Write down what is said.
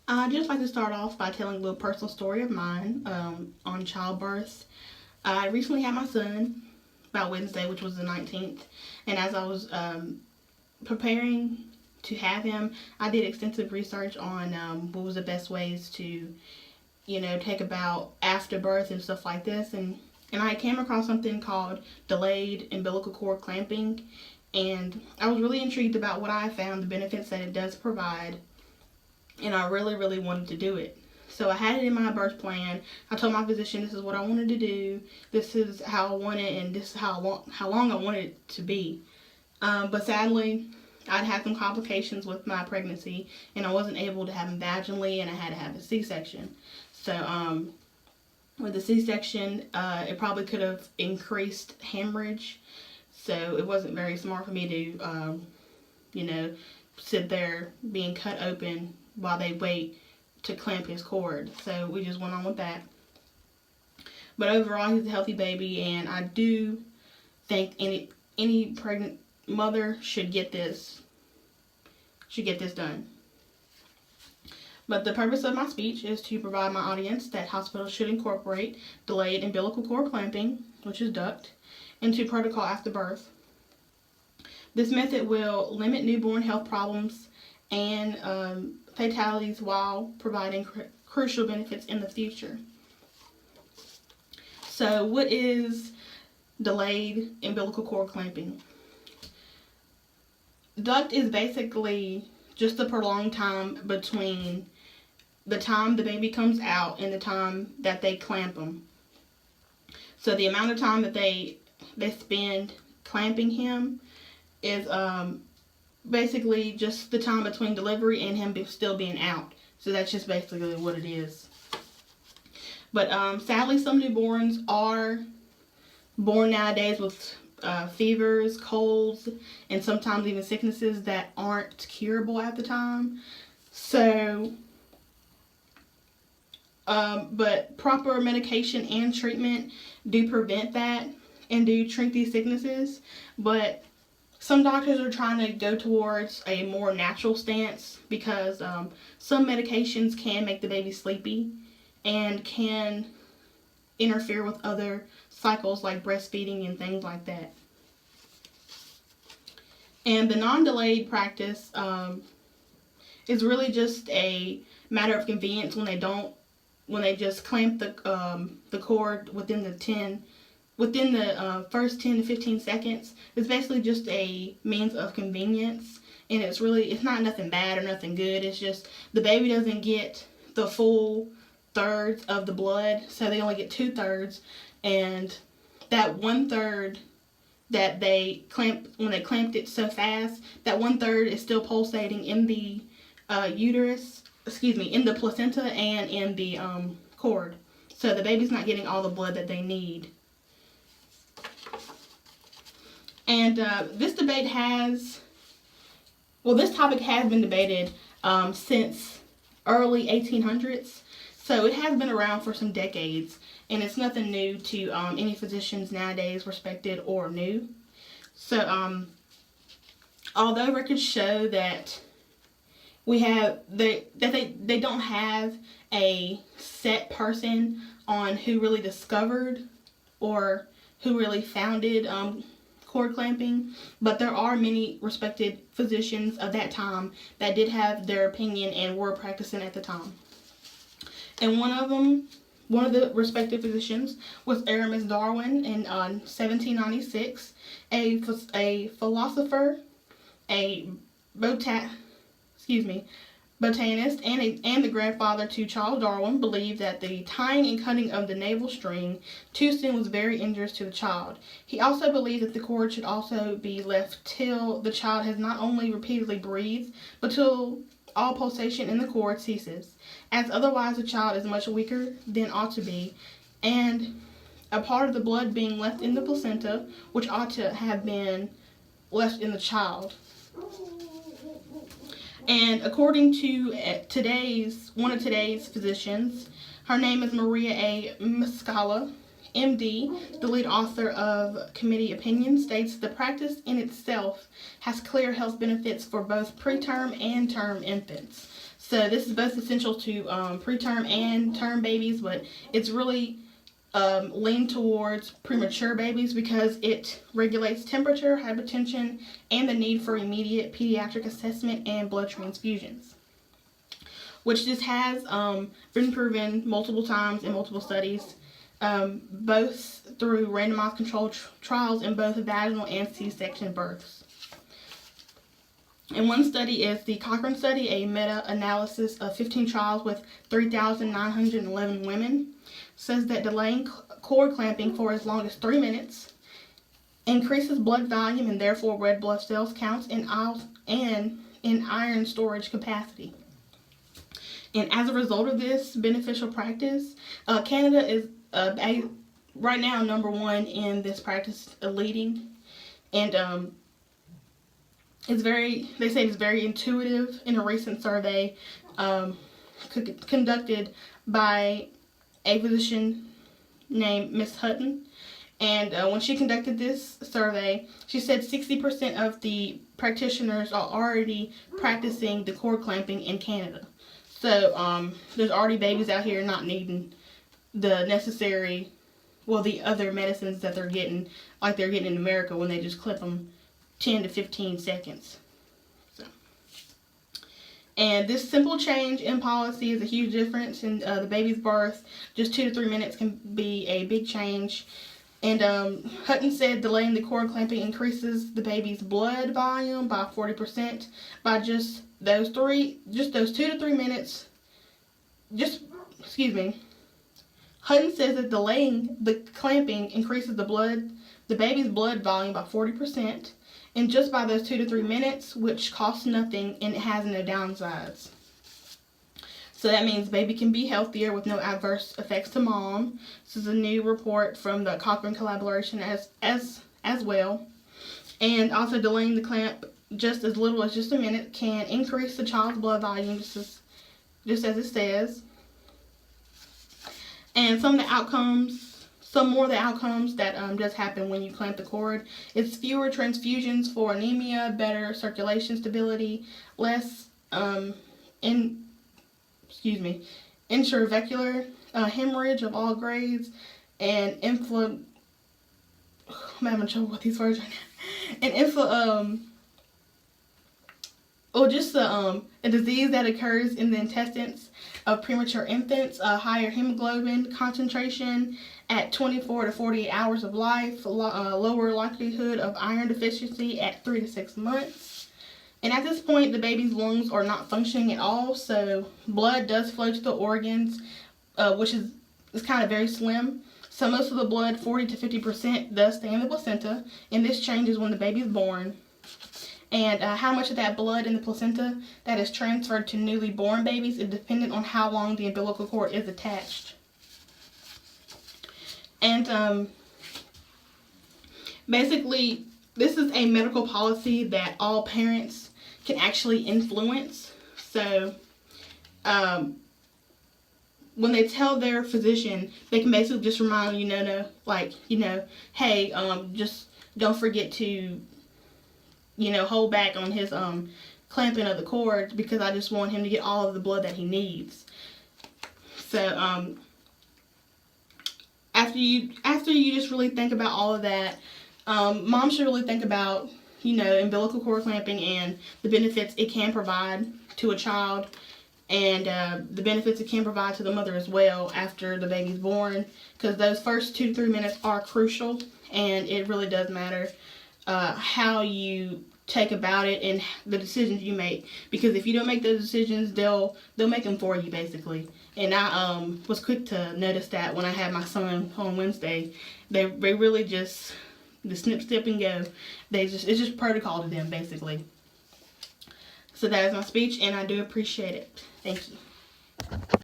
I'd just like to start off by telling a little personal story of mine on childbirth. I recently had my son about Wednesday, which was the 19th, and as I was preparing to have him, I did extensive research on what was the best ways to, take about after birth and stuff like this, and I came across something called delayed umbilical cord clamping, and I was really intrigued about what I found, the benefits that it does provide, and I really, really wanted to do it. So I had it in my birth plan. I told my physician this is what I wanted to do. This is how I want it, and this is how long I wanted it to be. But sadly, I'd had some complications with my pregnancy, and I wasn't able to have him vaginally, and I had to have a C-section. So with the C-section, it probably could have increased hemorrhage. So it wasn't very smart for me to, sit there being cut open while they wait to clamp his cord. So we just went on with that. But overall, he's a healthy baby, and I do think any pregnant mother should get this done. But the purpose of my speech is to provide my audience that hospitals should incorporate delayed umbilical cord clamping, which is duct, into protocol after birth. This method will limit newborn health problems and fatalities while providing crucial benefits in the future. So what is delayed umbilical cord clamping? Duct is basically just the prolonged time between the time the baby comes out and the time that they clamp them. So the amount of time that they spend clamping him is basically just the time between delivery and him still being out. So that's just basically what it is. But sadly, some newborns are born nowadays with fevers, colds, and sometimes even sicknesses that aren't curable at the time. So, but proper medication and treatment do prevent that and do treat these sicknesses. But some doctors are trying to go towards a more natural stance because some medications can make the baby sleepy and can interfere with other cycles like breastfeeding and things like that. And the non-delayed practice is really just a matter of convenience when they just clamp the cord within the first 10 to 15 seconds. It's basically just a means of convenience, and it's not nothing bad or nothing good. It's just the baby doesn't get the full thirds of the blood, so they only get 2/3, and that 1/3 that they when they clamped it so fast, that 1/3 is still pulsating in the in the placenta and in the cord. So the baby's not getting all the blood that they need. And this topic has been debated since early 1800s. So it has been around for some decades, and it's nothing new to any physicians nowadays, respected or new. So although records show that they don't have a set person on who really discovered or who really founded cord clamping, but there are many respected physicians of that time that did have their opinion and were practicing at the time. And one of the respected physicians was Aramis Darwin in 1796, a philosopher, a botanist, and the grandfather to Charles Darwin, believed that the tying and cutting of the navel string too soon was very injurious to the child. He also believed that the cord should also be left till the child has not only repeatedly breathed, but till all pulsation in the cord ceases, as otherwise the child is much weaker than ought to be, and a part of the blood being left in the placenta, which ought to have been left in the child. And according to one of today's physicians, her name is Maria A. Muscala, MD, the lead author of Committee Opinion, states the practice in itself has clear health benefits for both preterm and term infants. So this is both essential to preterm and term babies, but it's really leaned towards premature babies because it regulates temperature, hypertension, and the need for immediate pediatric assessment and blood transfusions, which this has been proven multiple times in multiple studies, both through randomized controlled trials in both vaginal and C-section births. And one study is the Cochrane study, a meta-analysis of 15 trials with 3,911 women, says that delaying cord clamping for as long as 3 minutes increases blood volume and therefore red blood cells counts and in iron storage capacity. And as a result of this beneficial practice, Canada is right now #1 in this practice, leading, and they say it's very intuitive. In a recent survey conducted by a physician named Miss Hutton, and when she conducted this survey, she said 60% of the practitioners are already practicing the cord clamping in Canada. So there's already babies out here not needing the necessary, the other medicines that they're getting, like they're getting in America when they just clip them 10 to 15 seconds. And this simple change in policy is a huge difference in the baby's birth. Just 2 to 3 minutes can be a big change. And Hutton said delaying the cord clamping increases the baby's blood volume by 40% by just those 2 to 3 minutes. Hutton says that delaying the clamping increases the baby's blood volume by 40%. And just by those 2 to 3 minutes, which costs nothing and it has no downsides. So that means baby can be healthier with no adverse effects to mom. This is a new report from the Cochrane collaboration as well. And also delaying the clamp just as little as just a minute can increase the child's blood volume just as it says. And some more of the outcomes that does happen when you clamp the cord is fewer transfusions for anemia, better circulation stability, less intraventricular hemorrhage of all grades, and I'm having trouble with these words right now. And a disease that occurs in the intestines of premature infants, a higher hemoglobin concentration at 24 to 48 hours of life, lower likelihood of iron deficiency at 3 to 6 months. And at this point, the baby's lungs are not functioning at all, so blood does flow to the organs, which is kind of very slim. So most of the blood, 40 to 50%, does stay in the placenta, and this changes when the baby is born. And how much of that blood in the placenta that is transferred to newly born babies is dependent on how long the umbilical cord is attached. And basically, this is a medical policy that all parents can actually influence. So when they tell their physician, they can basically just remind hey, just don't forget to hold back on his clamping of the cord, because I just want him to get all of the blood that he needs. So after you just really think about all of that, mom should really think about umbilical cord clamping and the benefits it can provide to a child, and the benefits it can provide to the mother as well after the baby's born, because those first 2 to 3 minutes are crucial, and it really does matter how you take about it and the decisions you make, because if you don't make those decisions, they'll make them for you, basically. And I was quick to notice that when I had my son on Wednesday. They really just, the snip, snip, and go. It's just protocol to them, basically. So that is my speech, and I do appreciate it. Thank you.